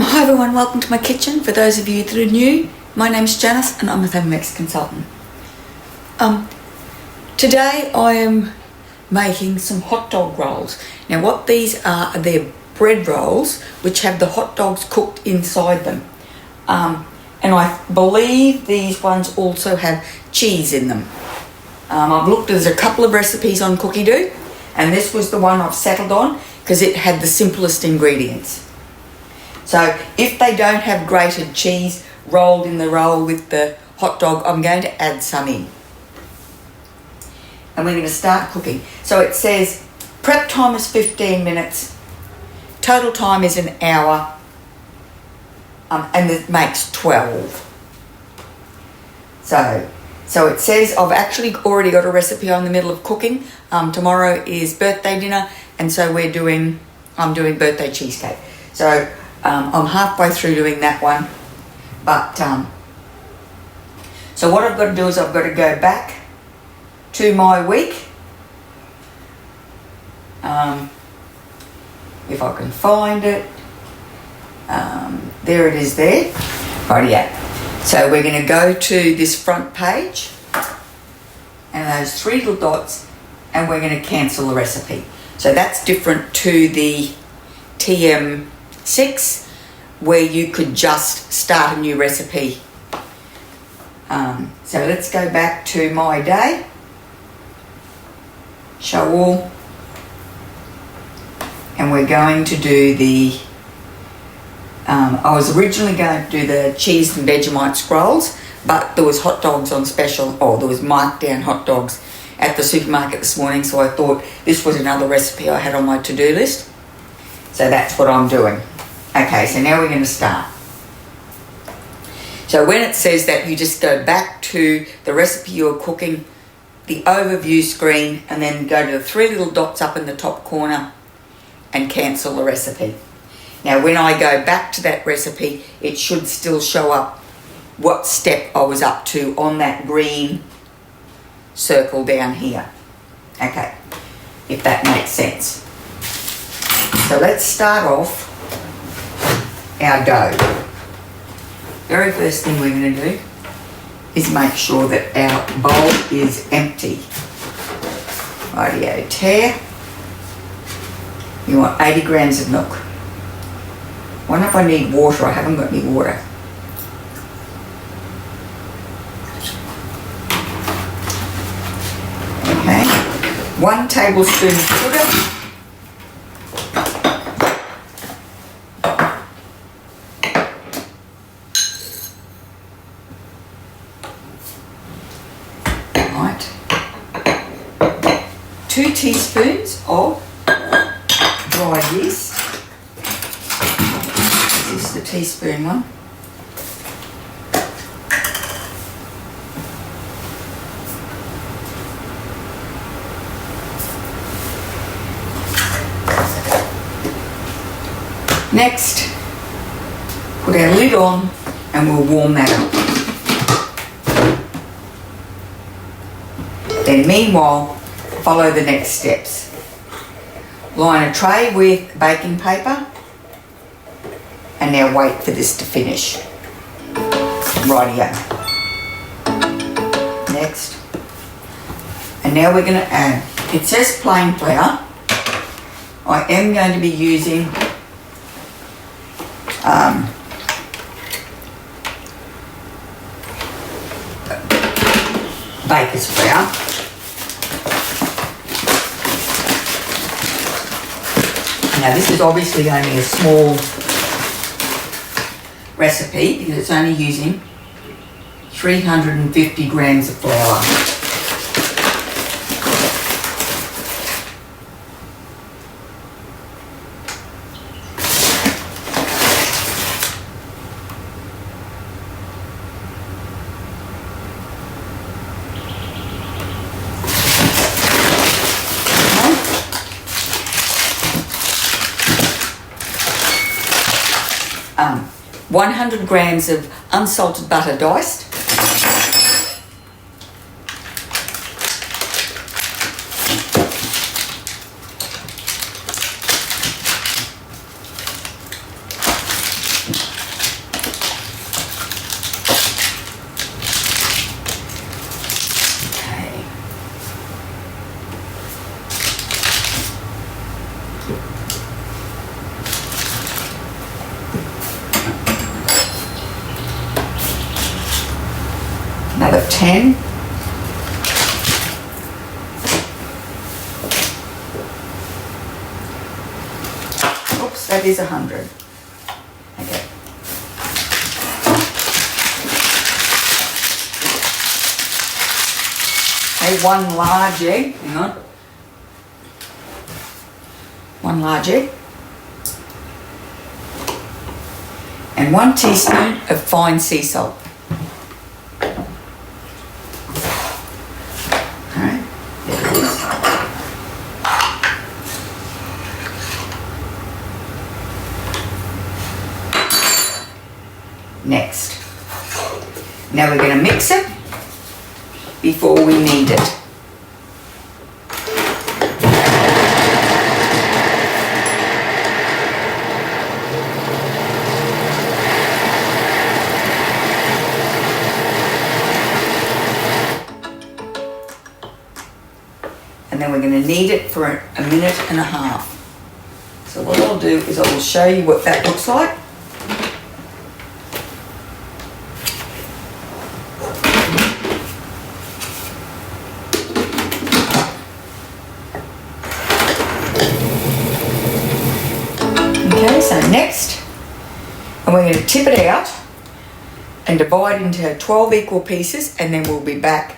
Hi everyone, welcome to my kitchen. For those of you that are new, my name's Janice and I'm a Thermomix consultant. Today I am making some hot dog rolls. Now what these are they're bread rolls which have the hot dogs cooked inside them. And I believe these ones also have cheese in them. I've looked, there's a couple of recipes on Cookie Doo and this was the one I've settled on because it had the simplest ingredients. So if they don't have grated cheese rolled in the roll with the hot dog, I'm going to add some in. And we're going to start cooking. So it says prep time is 15 minutes, total time is an hour, and it makes 12. So it says I've actually already got a recipe on the middle of cooking. Tomorrow is birthday dinner, and so I'm doing birthday cheesecake. So I'm halfway through doing that one, but so what I've got to do is I've got to go back to my week, if I can find it. There it is there. Rightio. So we're going to go to this front page and those three little dots, and we're going to cancel the recipe. So that's different to the TM6 where you could just start a new recipe. So let's go back to my day, show all, and we're going to do the I was originally going to do the cheese and Vegemite scrolls, but there was hot dogs on special, or there was marked down hot dogs at the supermarket this morning, so I thought this was another recipe I had on my to-do list. So that's what I'm doing. Okay, so now we're going to start. So when it says that, you just go back to the recipe you're cooking, the overview screen, and then go to the three little dots up in the top corner and cancel the recipe. Now when I go back to that recipe, it should still show up what step I was up to on that green circle down here. Okay, if that makes sense. So let's start off our dough. Very first thing we're going to do is make sure that our bowl is empty. Rightio, tear. You want 80 grams of milk. I wonder if I need water. I haven't got any water. Okay, 1 tablespoon of sugar. Right. 2 teaspoons of dried yeast. This is the teaspoon one. Next, put our lid on and we'll warm that up. Then meanwhile, follow the next steps. Line a tray with baking paper and now wait for this to finish. Rightio. Next. And now we're going to add, it says plain flour. I am going to be using baker's flour. Now this is obviously going to be a small recipe because it's only using 350 grams of flour. Okay. 100 grams of unsalted butter diced. 10. Oops, that is 100. Okay. Okay, 1 large egg. Hang on. 1 large egg. And 1 teaspoon of fine sea salt. Alright, there it is. Next. Now we're going to mix it before we knead it. And then we're going to knead it for a minute and a half. So what I'll do is I will show you what that looks like. Okay, so next, and we're going to tip it out and divide into 12 equal pieces, and then we'll be back.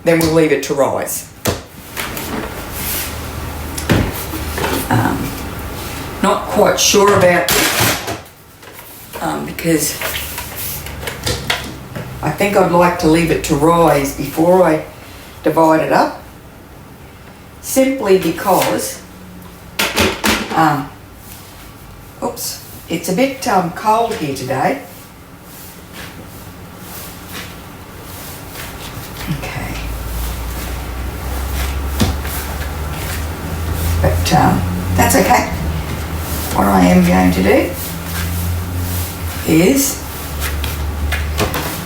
Then we'll leave it to rise. Not quite sure about because I think I'd like to leave it to rise before I divide it up, simply because oops, it's a bit cold here today. Okay, but that's okay. What I am going to do is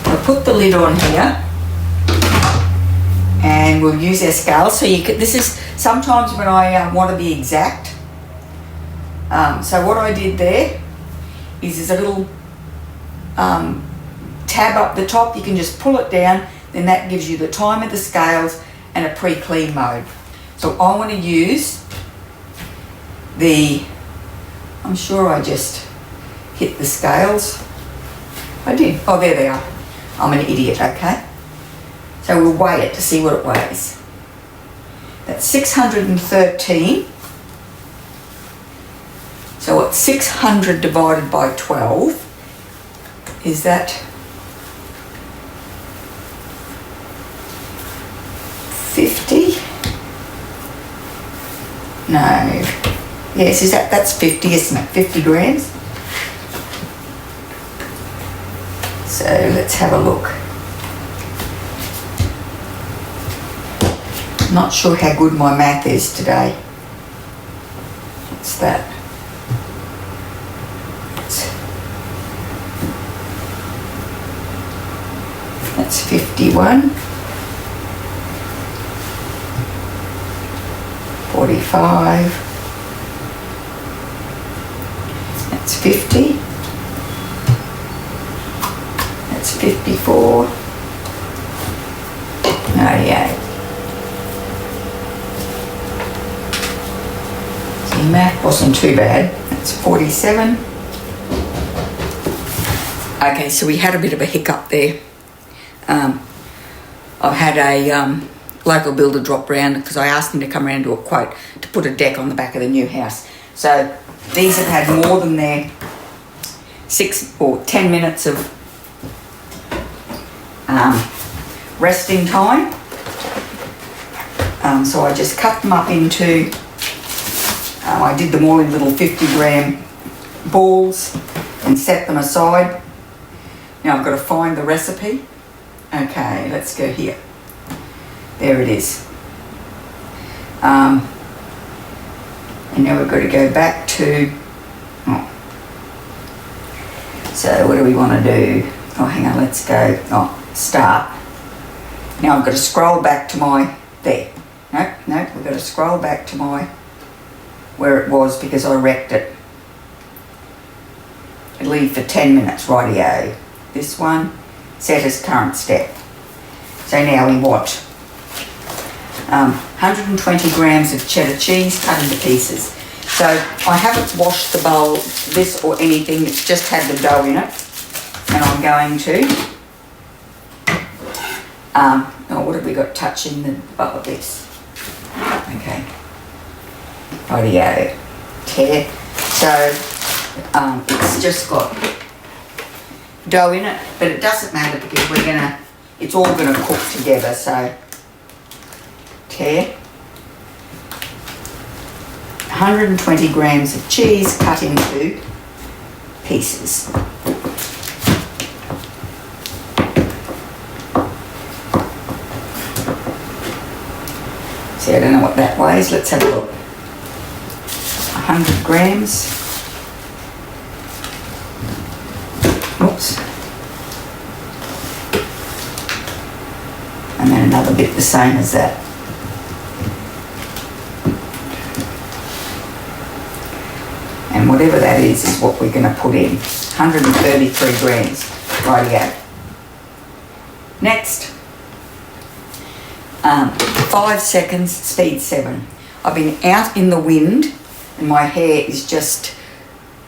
I'll put the lid on here, and we'll use our scale. So you could, this is sometimes when I want to be exact. So what I did there is there's a little tab up the top. You can just pull it down, then that gives you the time of the scales and a pre-clean mode. So I want to use the, I'm sure I just hit the scales. I did. Oh, there they are. I'm an idiot, okay? So we'll weigh it to see what it weighs. That's 613. So what's 600 divided by 12? Is that 50? No. Yes, is that's 50, isn't it? 50 grams. So let's have a look. Not sure how good my math is today. What's that? That's 51. 45. That's 50. That's 54. 98. See, math wasn't too bad. That's 47. Okay, so we had a bit of a hiccup there. I've had a local builder drop round because I asked him to come around and do a quote to put a deck on the back of the new house. So these have had more than their 6 or 10 minutes of resting time. So I just cut them up into, I did them all in little 50-gram balls and set them aside. Now I've got to find the recipe. Okay, let's go here. There it is. And now we've got to go back to, so what do we want to do? Oh, hang on, let's go, start. Now I've got to scroll back to my, there. Nope, we've got to scroll back to my, where it was because I wrecked it. It'll leave for 10 minutes, rightio. This one, set as current step. So now we want 120 grams of cheddar cheese cut into pieces. So I haven't washed the bowl, this or anything, it's just had the dough in it. And I'm going to, what have we got touching the bowl of this? Okay. Rightio. Tear. So it's just got dough in it, but it doesn't matter because it's all gonna cook together. So tear. 120 grams of cheese cut into pieces. See, I don't know what that weighs. Let's have a look. 100 grams. Oops. And then another bit the same as that. And whatever that is what we're going to put in. 133 grams. Rightio. Next. 5 seconds, speed 7. I've been out in the wind and my hair is just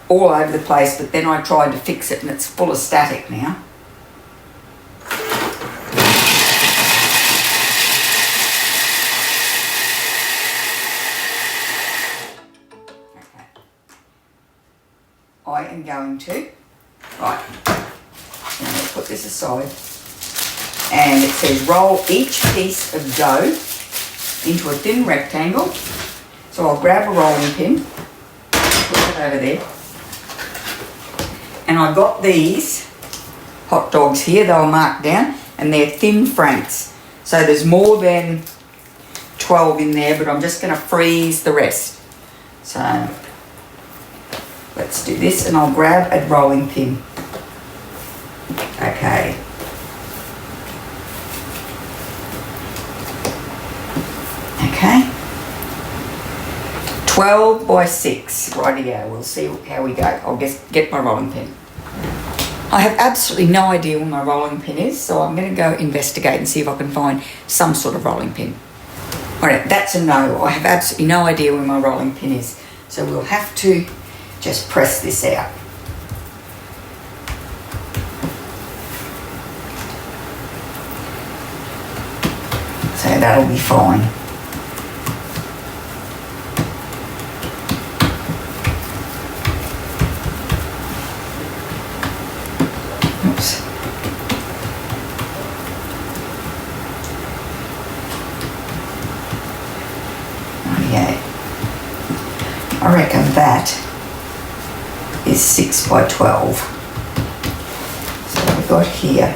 all over the place, but then I tried to fix it and it's full of static now. Okay. I am going to, right, now let's put this aside. And it says roll each piece of dough into a thin rectangle. So I'll grab a rolling pin, put it over there. And I got these hot dogs here, they were marked down, and they're thin franks. So there's more than 12 in there, but I'm just going to freeze the rest. So let's do this, and I'll grab a rolling pin. Okay. Okay, 12 by 6, rightio, we'll see how we go. I'll just get my rolling pin. I have absolutely no idea where my rolling pin is, so I'm going to go investigate and see if I can find some sort of rolling pin. Alright, that's a no. I have absolutely no idea where my rolling pin is, so we'll have to just press this out. So that'll be fine. Oops. Okay. I reckon that is 6 by 12. So what we've got here.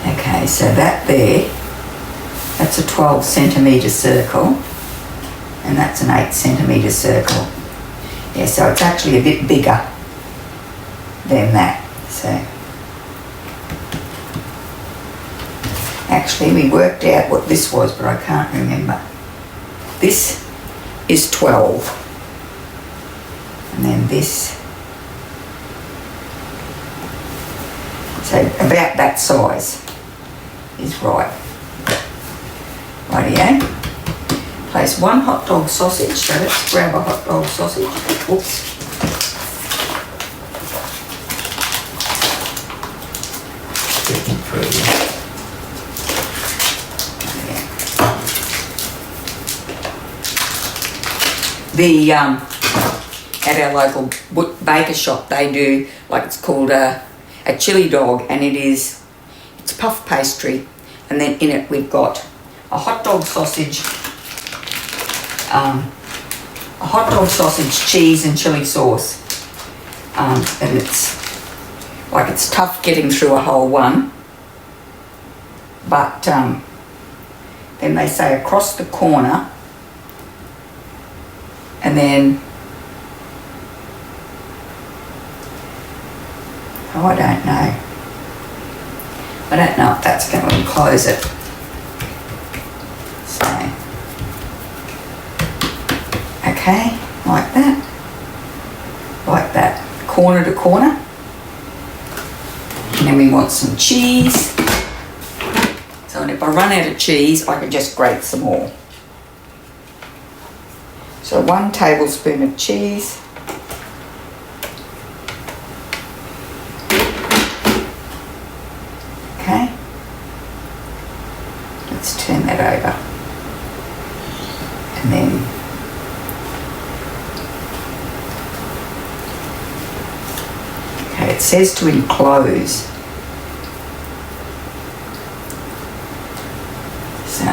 Okay, so that there, that's a 12 centimetre circle, and that's an 8 centimetre circle. Yeah, so it's actually a bit bigger than that. So actually we worked out what this was, but I can't remember. This is 12, and then this, so about that size is right. Rightio. Place 1 hot dog sausage, so let's grab a hot dog sausage. Oops. At our local baker shop, they do, like, it's called a chili dog, and it's puff pastry, and then in it we've got a hot dog sausage, cheese and chili sauce, and it's tough getting through a whole one, but then they say across the corner, and then I don't know. I don't know if that's going to enclose it. So, okay, like that. corner to corner. And then we want some cheese. So if I run out of cheese, I can just grate some more. So 1 tablespoon of cheese. Okay. Let's turn that over. And then it says to enclose. So,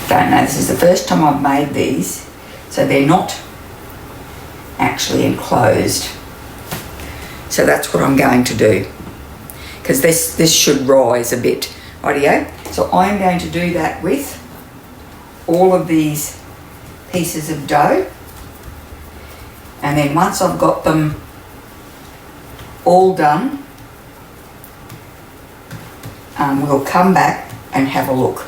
don't know, this is the first time I've made these, so they're not actually enclosed. So that's what I'm going to do, because this should rise a bit. Rightio. So I'm going to do that with all of these pieces of dough. And then once I've got them all done, we'll come back and have a look.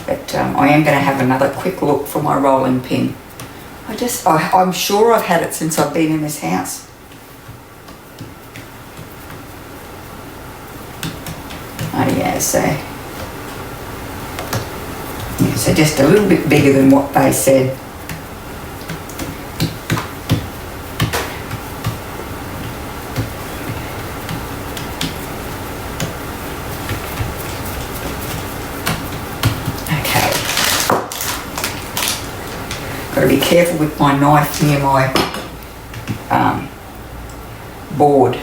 But I am going to have another quick look for my rolling pin. I'm sure I've had it since I've been in this house. Oh yeah, so just a little bit bigger than what they said. Got to be careful with my knife near my board.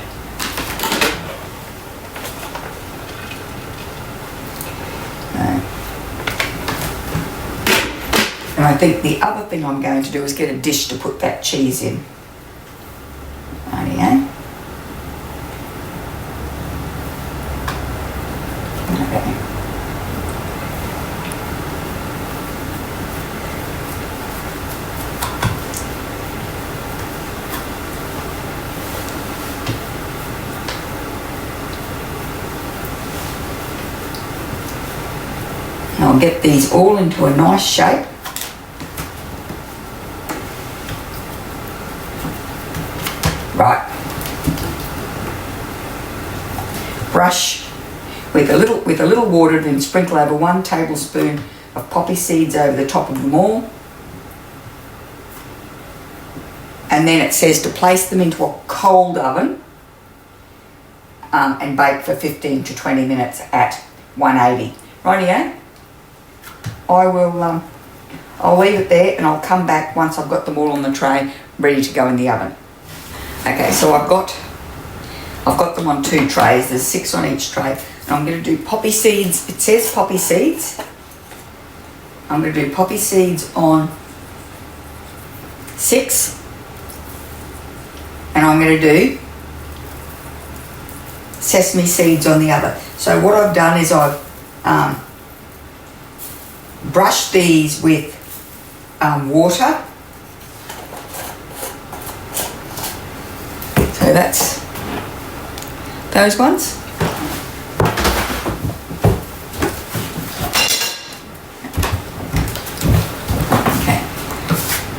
And I think the other thing I'm going to do is get a dish to put that cheese in. Rightio. Okay. I'll get these all into a nice shape. Right. Brush with a little water, then sprinkle over 1 tablespoon of poppy seeds over the top of them all. And then it says to place them into a cold oven and bake for 15 to 20 minutes at 180. Rightio. I'll leave it there and I'll come back once I've got them all on the tray ready to go in the oven. Okay, so I've got them on 2 trays. There's 6 on each tray. And I'm going to do poppy seeds. It says poppy seeds. I'm going to do poppy seeds on 6. And I'm going to do sesame seeds on the other. So what I've done is I've brushed these with water. So that's those ones. Okay.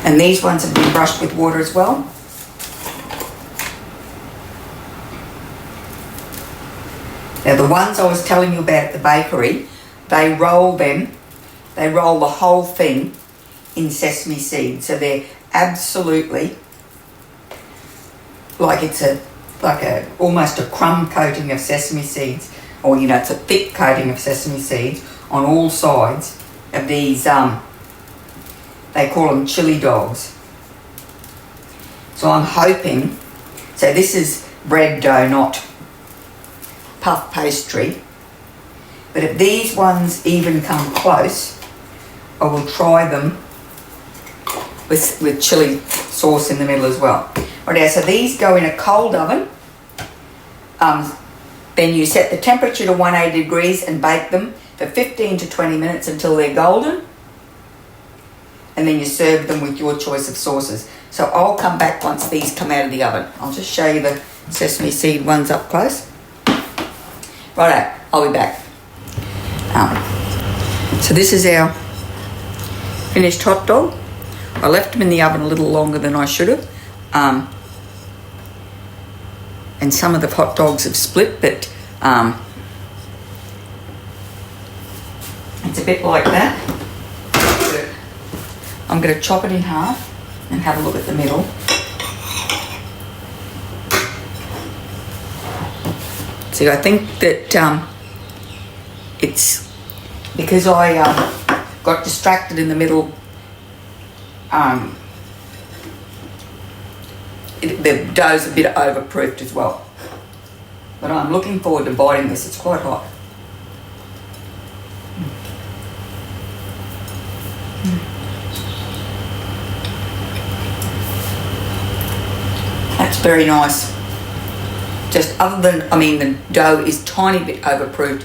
And these ones have been brushed with water as well. Now the ones I was telling you about at the bakery, they roll the whole thing in sesame seeds. So they're absolutely like it's almost a crumb coating of sesame seeds, or it's a thick coating of sesame seeds on all sides of these. They call them chili dogs. So I'm hoping. So this is bread dough, not puff pastry. But if these ones even come close, I will try them with chili sauce in the middle as well. Right, so these go in a cold oven. Then you set the temperature to 180 degrees and bake them for 15 to 20 minutes until they're golden. And then you serve them with your choice of sauces. So I'll come back once these come out of the oven. I'll just show you the sesame seed ones up close. Righto, I'll be back. So this is our finished hot dog. I left them in the oven a little longer than I should have. And some of the hot dogs have split, but it's a bit like that. I'm going to chop it in half and have a look at the middle. See, I think that it's because I got distracted in the middle. The dough's a bit overproofed as well. But I'm looking forward to biting this. It's quite hot. That's very nice. Just other than, I mean, the dough is tiny bit overproofed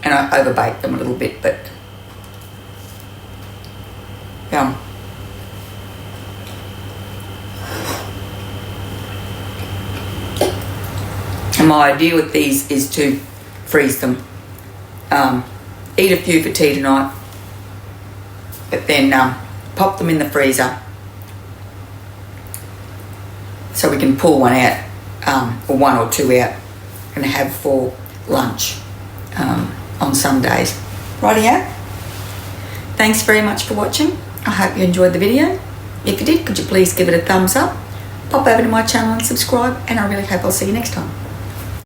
and I overbaked them a little bit, but yum. And my idea with these is to freeze them. Eat a few for tea tonight, but then pop them in the freezer so we can pull one out, or one or two out, and have for lunch on some days. Rightio. Thanks very much for watching. I hope you enjoyed the video. If you did, could you please give it a thumbs up, pop over to my channel and subscribe, and I really hope I'll see you next time.